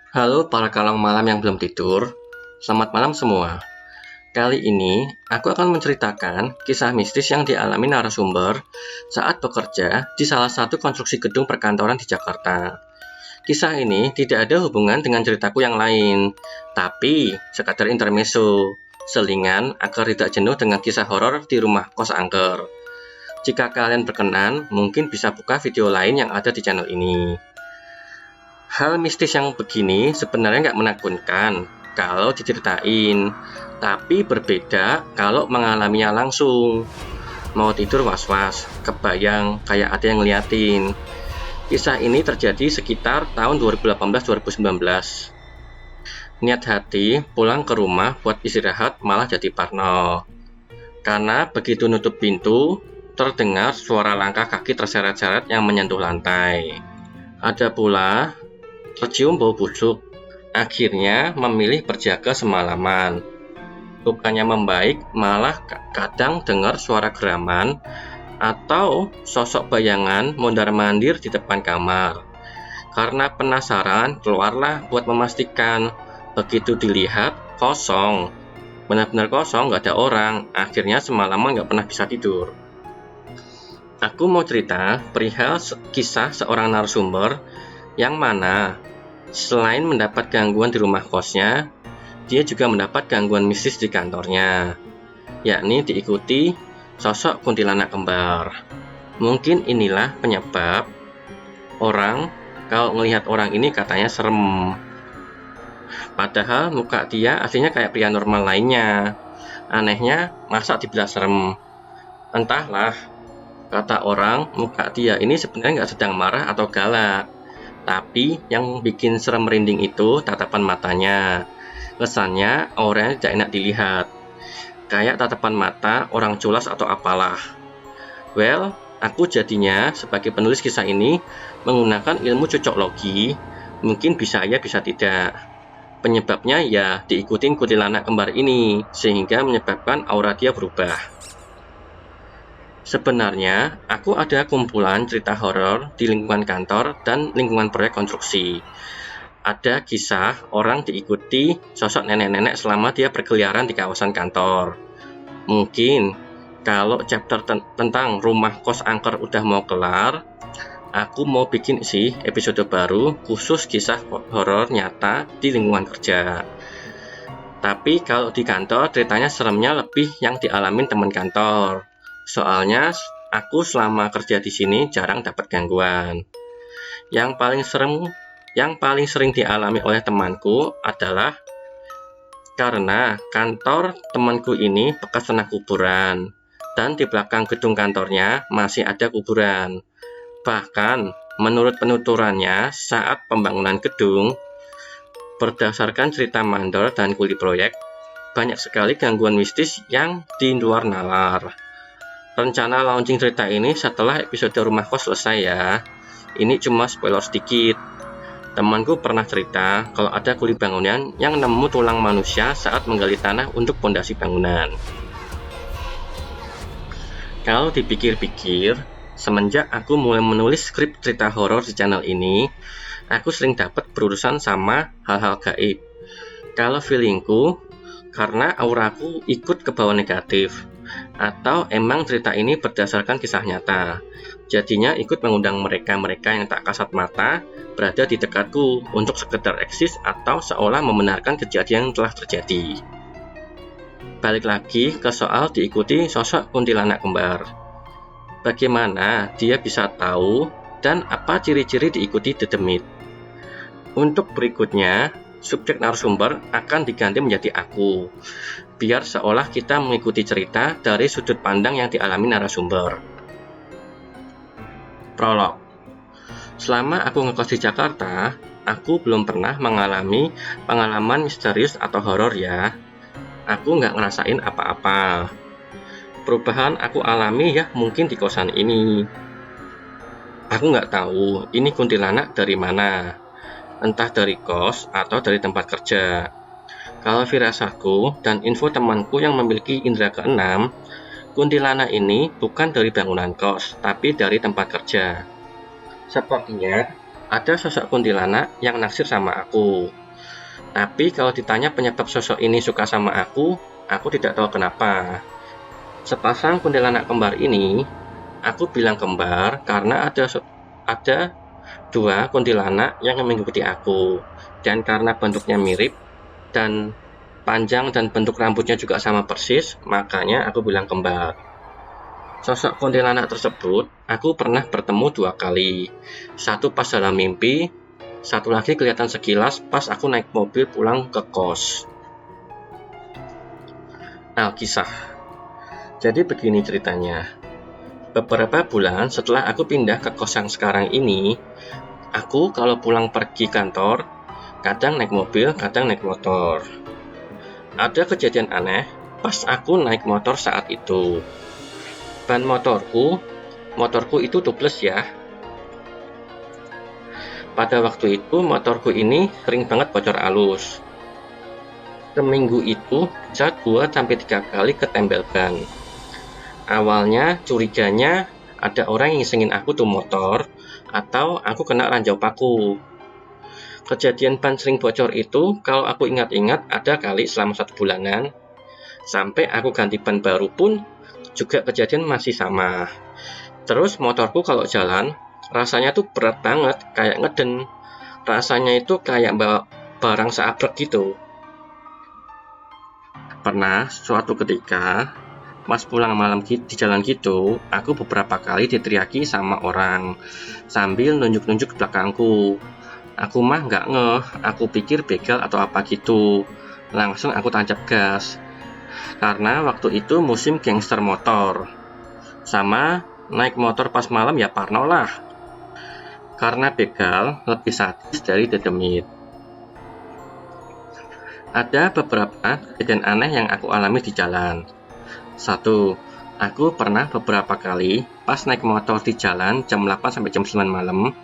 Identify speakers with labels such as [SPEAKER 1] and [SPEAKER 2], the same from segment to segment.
[SPEAKER 1] Halo para kalang malam yang belum tidur, selamat malam semua. Kali ini, aku akan menceritakan kisah mistis yang dialami narasumber saat bekerja di salah satu konstruksi gedung perkantoran di Jakarta. Kisah ini tidak ada hubungan dengan ceritaku yang lain, tapi sekadar intermezzo, selingan agar tidak jenuh dengan kisah horor di rumah kos angker. Jika kalian berkenan, mungkin bisa buka video lain yang ada di channel ini. Hal mistis yang begini sebenarnya nggak menakutkan kalau diceritain, tapi berbeda kalau mengalaminya langsung. Mau tidur was-was, kebayang kayak ada yang ngeliatin. Kisah ini terjadi sekitar tahun 2018-2019. Niat hati pulang ke rumah buat istirahat malah jadi parno. Karena begitu nutup pintu, terdengar suara langkah kaki terseret-seret yang menyentuh lantai. Ada pula tercium bau busuk. Akhirnya memilih berjaga semalaman. Bukannya membaik, malah kadang dengar suara geraman atau sosok bayangan mondar-mandir di depan kamar. Karena penasaran, keluarlah buat memastikan. Begitu dilihat, kosong. Benar-benar kosong, nggak ada orang. Akhirnya semalaman nggak pernah bisa tidur. Aku mau cerita perihal kisah seorang narasumber yang mana selain mendapat gangguan di rumah kosnya, dia juga mendapat gangguan mistis di kantornya, yakni diikuti sosok kuntilanak kembar. Mungkin inilah penyebab orang kalau melihat orang ini katanya serem. Padahal muka dia aslinya kayak pria normal lainnya. Anehnya, masa dibilang serem? Entahlah, kata orang, muka dia ini sebenarnya nggak sedang marah atau galak. Tapi yang bikin serem merinding itu tatapan matanya. Kesannya auranya tidak enak dilihat. Kayak tatapan mata orang culas atau apalah. Well, aku jadinya sebagai penulis kisah ini menggunakan ilmu cocok logi. Mungkin bisa ya, bisa tidak. Penyebabnya ya diikutin kuntilanak kembar ini, sehingga menyebabkan aura dia berubah. Sebenarnya, aku ada kumpulan cerita horor di lingkungan kantor dan lingkungan proyek konstruksi. Ada kisah orang diikuti sosok nenek-nenek selama dia berkeliaran di kawasan kantor. Mungkin kalau chapter tentang rumah kos angker udah mau kelar, aku mau bikin sih episode baru khusus kisah horor nyata di lingkungan kerja. Tapi kalau di kantor ceritanya seremnya lebih yang dialamin teman kantor. Soalnya aku selama kerja di sini jarang dapat gangguan. Yang paling sering dialami oleh temanku adalah karena kantor temanku ini bekas tanah kuburan dan di belakang gedung kantornya masih ada kuburan. Bahkan menurut penuturannya saat pembangunan gedung, berdasarkan cerita mandor dan kuli proyek, banyak sekali gangguan mistis yang di luar nalar. Rencana launching cerita ini setelah episode rumah kos selesai ya. Ini cuma spoiler sedikit. Temanku pernah cerita kalau ada kuli bangunan yang nemu tulang manusia saat menggali tanah untuk pondasi bangunan. Kalau dipikir-pikir, semenjak aku mulai menulis skrip cerita horor di channel ini, aku sering dapat berurusan sama hal-hal gaib. Kalau feelingku, karena auraku ikut ke bawah negatif. Atau emang cerita ini berdasarkan kisah nyata. Jadinya ikut mengundang mereka-mereka yang tak kasat mata berada di dekatku untuk sekedar eksis atau seolah membenarkan kejadian yang telah terjadi. Balik lagi ke soal diikuti sosok kuntilanak kembar. Bagaimana dia bisa tahu dan apa ciri-ciri diikuti dedemit? Untuk berikutnya, subjek narasumber akan diganti menjadi aku, biar seolah kita mengikuti cerita dari sudut pandang yang dialami narasumber. Prolog. Selama aku ngekos di Jakarta, aku belum pernah mengalami pengalaman misterius atau horor ya. Aku nggak ngerasain apa-apa. Perubahan aku alami ya mungkin di kosan ini. Aku nggak tahu ini kuntilanak dari mana. Entah dari kos atau dari tempat kerja. Kalau firasatku dan info temanku yang memiliki indera keenam, kuntilanak ini bukan dari bangunan kos, tapi dari tempat kerja. Sepertinya Ada sosok kuntilanak yang naksir sama aku. Tapi kalau ditanya penyebab sosok ini suka sama aku tidak tahu kenapa. Sepasang kuntilanak kembar ini, aku bilang kembar karena ada dua kuntilanak yang mengikuti aku. Dan karena bentuknya mirip dan panjang dan bentuk rambutnya juga sama persis, makanya aku bilang kembar. Sosok kuntilanak tersebut aku pernah bertemu 2 kali. Satu pas dalam mimpi, satu lagi kelihatan sekilas pas aku naik mobil pulang ke kos. Alkisah. Jadi begini ceritanya. Beberapa bulan setelah aku pindah ke kos yang sekarang ini, aku kalau pulang pergi kantor, kadang naik mobil, kadang naik motor. Ada kejadian aneh pas aku naik motor saat itu. Ban motorku itu tubeless ya. Pada waktu itu motorku ini sering banget bocor halus. Seminggu itu bisa 2-3 kali ketempel ban. Awalnya curiganya ada orang yang ngisengin aku tuh motor, atau aku kena ranjau paku. Kejadian ban sering bocor itu kalau aku ingat-ingat ada kali selama 1 bulanan. Sampai aku ganti ban baru pun juga kejadian masih sama. Terus motorku kalau jalan rasanya tuh berat banget, kayak ngeden. Rasanya itu kayak bawa barang seabrek gitu. Pernah suatu ketika pas pulang malam di jalan gitu, aku beberapa kali diteriaki sama orang sambil nunjuk-nunjuk ke belakangku. Aku mah nggak ngeh, aku pikir begal atau apa gitu. Langsung aku tancap gas. Karena waktu itu musim gangster motor. Sama naik motor pas malam ya parno lah. Karena begal lebih sadis dari dedemit. Ada beberapa kejadian aneh yang aku alami di jalan. 1. Aku pernah beberapa kali pas naik motor di jalan jam 8 sampai jam 9 malam,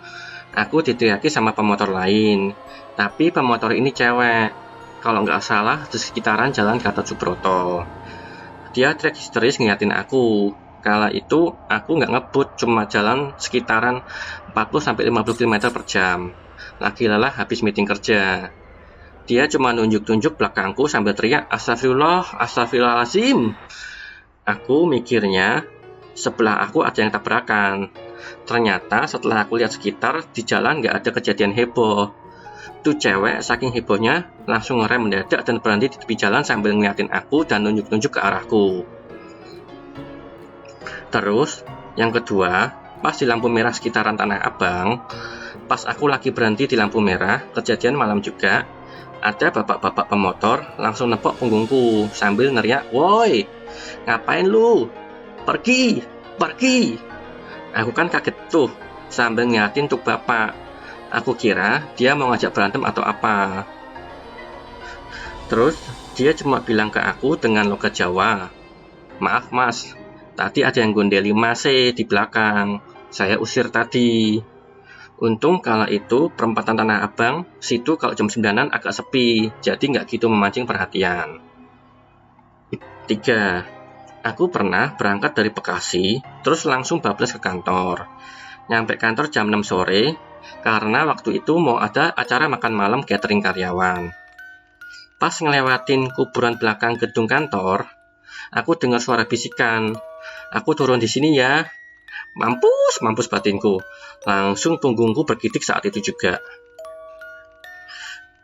[SPEAKER 1] aku diteriaki sama pemotor lain. Tapi pemotor ini cewek. Kalau nggak salah di sekitaran jalan Gatot Subroto. Dia teriak histeris ngeliatin aku. Kala itu aku nggak ngebut, cuma jalan sekitaran 40-50 km per jam. Lagi lelah habis meeting kerja. Dia cuma nunjuk-nunjuk belakangku sambil teriak, "Astagfirullah, astagfirullahaladzim." Aku mikirnya sebelah aku ada yang tabrakan. Ternyata setelah aku lihat sekitar, di jalan nggak ada kejadian heboh. Tuh cewek saking hebohnya langsung ngerem mendadak dan berhenti di tepi jalan sambil ngeliatin aku dan nunjuk-nunjuk ke arahku. Terus, yang kedua, pas di lampu merah sekitaran Tanah Abang, pas aku lagi berhenti di lampu merah, kejadian malam juga, ada bapak-bapak pemotor langsung nepok punggungku sambil neriak, "Woi, ngapain lu? Pergi, pergi." Aku kan kaget tuh, sambil ngeliatin tuh bapak. Aku kira dia mau ngajak berantem atau apa. Terus dia cuma bilang ke aku dengan logat Jawa, "Maaf mas, tadi ada yang gondeli Mase di belakang. Saya usir tadi." Untung kala itu perempatan Tanah Abang, situ kalau jam 9-an agak sepi, jadi nggak gitu memancing perhatian. 3. Aku pernah berangkat dari Bekasi, terus langsung bablas ke kantor. Nyampe kantor jam 6 sore, karena waktu itu mau ada acara makan malam catering karyawan. Pas ngelewatin kuburan belakang gedung kantor, aku dengar suara bisikan, "Aku turun di sini ya." Mampus batinku. Langsung punggungku bergidik saat itu juga.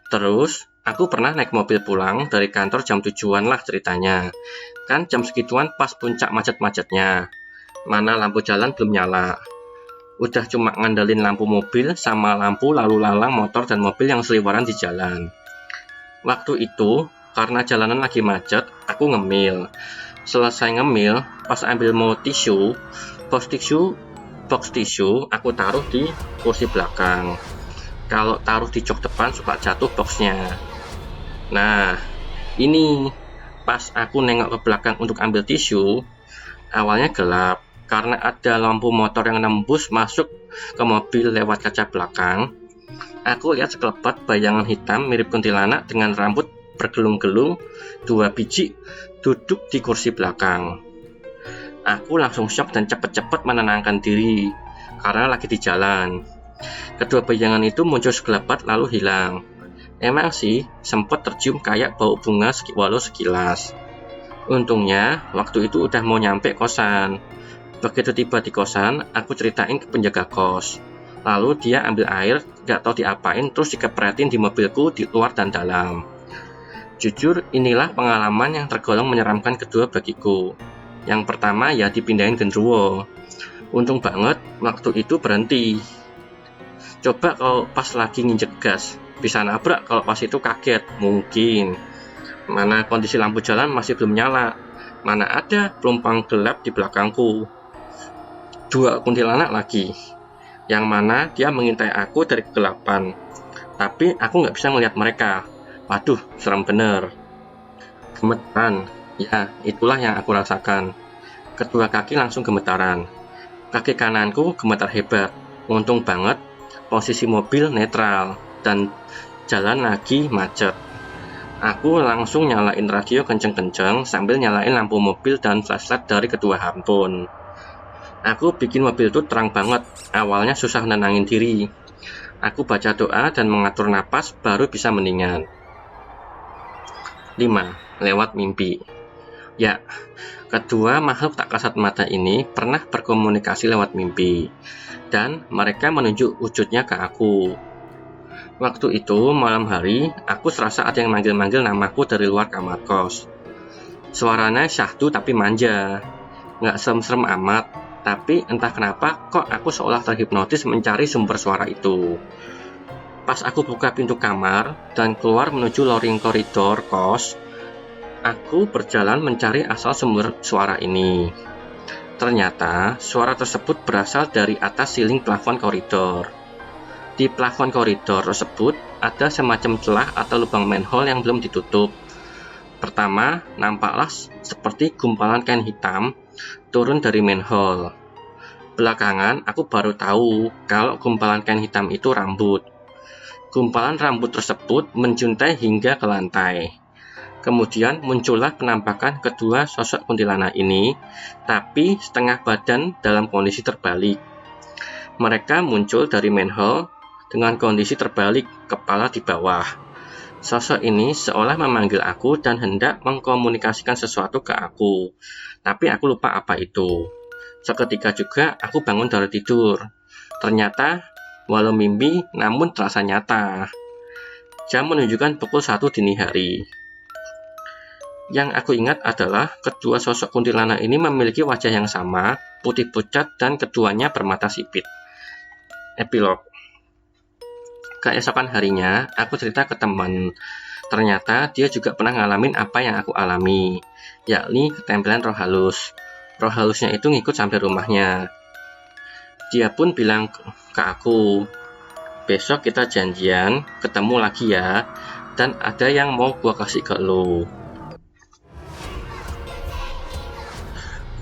[SPEAKER 1] Terus, aku pernah naik mobil pulang dari kantor jam 7-an lah ceritanya. Kan jam segituan pas puncak macet-macetnya. Mana lampu jalan belum nyala. Udah cuma ngandelin lampu mobil sama lampu lalu lalang motor dan mobil yang seliweran di jalan. Waktu itu, karena jalanan lagi macet, aku ngemil. Selesai ngemil, pas ambil mau tisu, box tisu aku taruh di kursi belakang. Kalau taruh di jok depan suka jatuh boxnya. Nah, ini pas aku nengok ke belakang untuk ambil tisu, awalnya gelap karena ada lampu motor yang nembus masuk ke mobil lewat kaca belakang. Aku lihat sekelebat bayangan hitam mirip kuntilanak dengan rambut bergelung-gelung 2 biji duduk di kursi belakang. Aku langsung shock dan cepet-cepet menenangkan diri karena lagi di jalan. Kedua bayangan itu muncul sekelebat lalu hilang. Emang sih, sempat tercium kayak bau bunga walau sekilas. Untungnya, waktu itu udah mau nyampe kosan. Begitu tiba di kosan, aku ceritain ke penjaga kos. Lalu dia ambil air, gak tahu diapain, terus dikepretin di mobilku di luar dan dalam. Jujur, inilah pengalaman yang tergolong menyeramkan kedua bagiku. Yang pertama ya dipindahin genderuwo. Untung banget, waktu itu berhenti. Coba kalau pas lagi nginjek gas, bisa nabrak kalau pas itu kaget, mungkin. Mana kondisi lampu jalan masih belum nyala. Mana ada pelumpang gelap di belakangku. Dua kuntilanak lagi. Yang mana dia mengintai aku dari kegelapan. Tapi aku nggak bisa melihat mereka. Waduh, serem bener. Gemetaran. Ya, itulah yang aku rasakan. Kedua kaki langsung gemetaran. Kaki kananku gemetar hebat. Untung banget, posisi mobil netral. Dan jalan lagi macet. Aku langsung nyalain radio kenceng-kenceng sambil nyalain lampu mobil dan flashlight dari kedua handphone. Aku bikin mobil itu terang banget, awalnya susah nenangin diri. Aku baca doa dan mengatur napas baru bisa mendingan. 5. Lewat mimpi. Ya, kedua makhluk tak kasat mata ini pernah berkomunikasi lewat mimpi. Dan mereka menunjuk wujudnya ke aku. Waktu itu, malam hari, aku serasa ada yang manggil-manggil namaku dari luar kamar kos. Suaranya syahdu tapi manja. Nggak serem-serem amat, tapi entah kenapa kok aku seolah terhipnotis mencari sumber suara itu. Pas aku buka pintu kamar dan keluar menuju lorong koridor kos, aku berjalan mencari asal sumber suara ini. Ternyata, suara tersebut berasal dari atas siling plafon koridor. Di plafon koridor tersebut ada semacam celah atau lubang manhole yang belum ditutup. Pertama, nampaklah seperti gumpalan kain hitam turun dari manhole. Belakangan, aku baru tahu kalau gumpalan kain hitam itu rambut. Gumpalan rambut tersebut menjuntai hingga ke lantai. Kemudian muncullah penampakan kedua sosok kuntilanak ini, tapi setengah badan dalam kondisi terbalik. Mereka muncul dari manhole dengan kondisi terbalik, kepala di bawah. Sosok ini seolah memanggil aku dan hendak mengkomunikasikan sesuatu ke aku. Tapi aku lupa apa itu. Seketika juga aku bangun dari tidur. Ternyata, walau mimpi, namun terasa nyata. Jam menunjukkan pukul 1 dini hari. Yang aku ingat adalah kedua sosok kuntilanak ini memiliki wajah yang sama, putih pucat dan keduanya bermata sipit. Epilog. Keesokan harinya, aku cerita ke teman. Ternyata dia juga pernah ngalamin apa yang aku alami, yakni ketempelan roh halus. Roh halusnya itu ngikut sampai rumahnya. Dia pun bilang ke aku, besok kita janjian, ketemu lagi ya, dan ada yang mau gua kasih ke lo.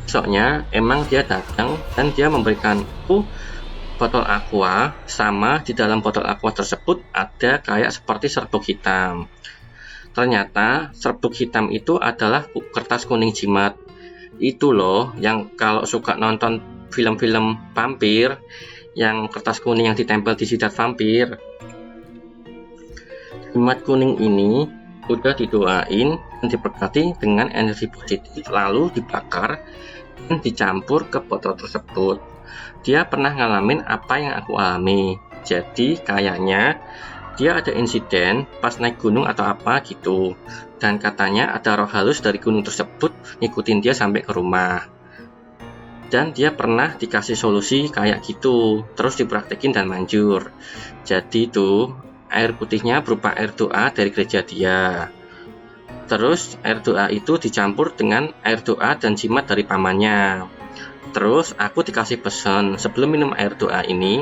[SPEAKER 1] Besoknya, emang dia datang dan dia memberikanku botol aqua, sama di dalam botol aqua tersebut ada kayak seperti serbuk hitam. Ternyata serbuk hitam itu adalah kertas kuning jimat. Itu loh yang kalau suka nonton film-film vampir, yang kertas kuning yang ditempel di jidat vampir. Jimat kuning ini udah didoain dan diberkati dengan energi positif, lalu dibakar dan dicampur ke botol tersebut. Dia pernah ngalamin apa yang aku alami. Jadi kayaknya dia ada insiden pas naik gunung atau apa gitu. Dan katanya ada roh halus dari gunung tersebut ngikutin dia sampai ke rumah. Dan dia pernah dikasih solusi kayak gitu, terus dipraktekin dan manjur. Jadi tuh air putihnya berupa air doa dari gereja dia. Terus air doa itu dicampur dengan air doa dan jimat dari pamannya. Terus aku dikasih pesan, sebelum minum air doa ini,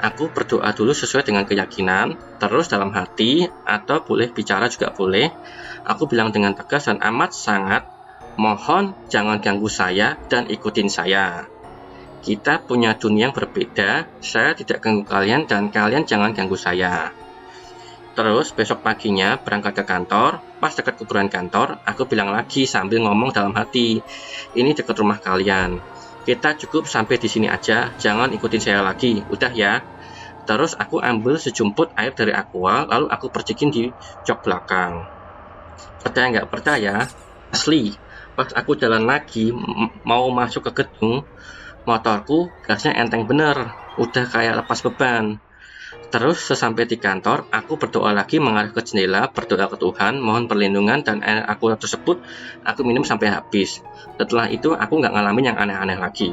[SPEAKER 1] aku berdoa dulu sesuai dengan keyakinan, terus dalam hati, atau boleh bicara juga boleh. Aku bilang dengan tegas dan amat sangat, mohon jangan ganggu saya dan ikutin saya. Kita punya dunia yang berbeda, saya tidak ganggu kalian dan kalian jangan ganggu saya. Terus besok paginya berangkat ke kantor, pas dekat kuburan kantor, aku bilang lagi sambil ngomong dalam hati, ini dekat rumah kalian. Kita cukup sampai di sini aja, jangan ikutin saya lagi, udah ya. Terus aku ambil sejumput air dari aqua, lalu aku percikin di jok belakang. Percaya nggak percaya, asli, pas aku jalan lagi mau masuk ke gedung, motorku gasnya enteng bener, udah kayak lepas beban. Terus sesampai di kantor, aku berdoa lagi mengarah ke jendela, berdoa ke Tuhan, mohon perlindungan, dan air aqua tersebut aku minum sampai habis. Setelah itu aku nggak ngalamin yang aneh-aneh lagi.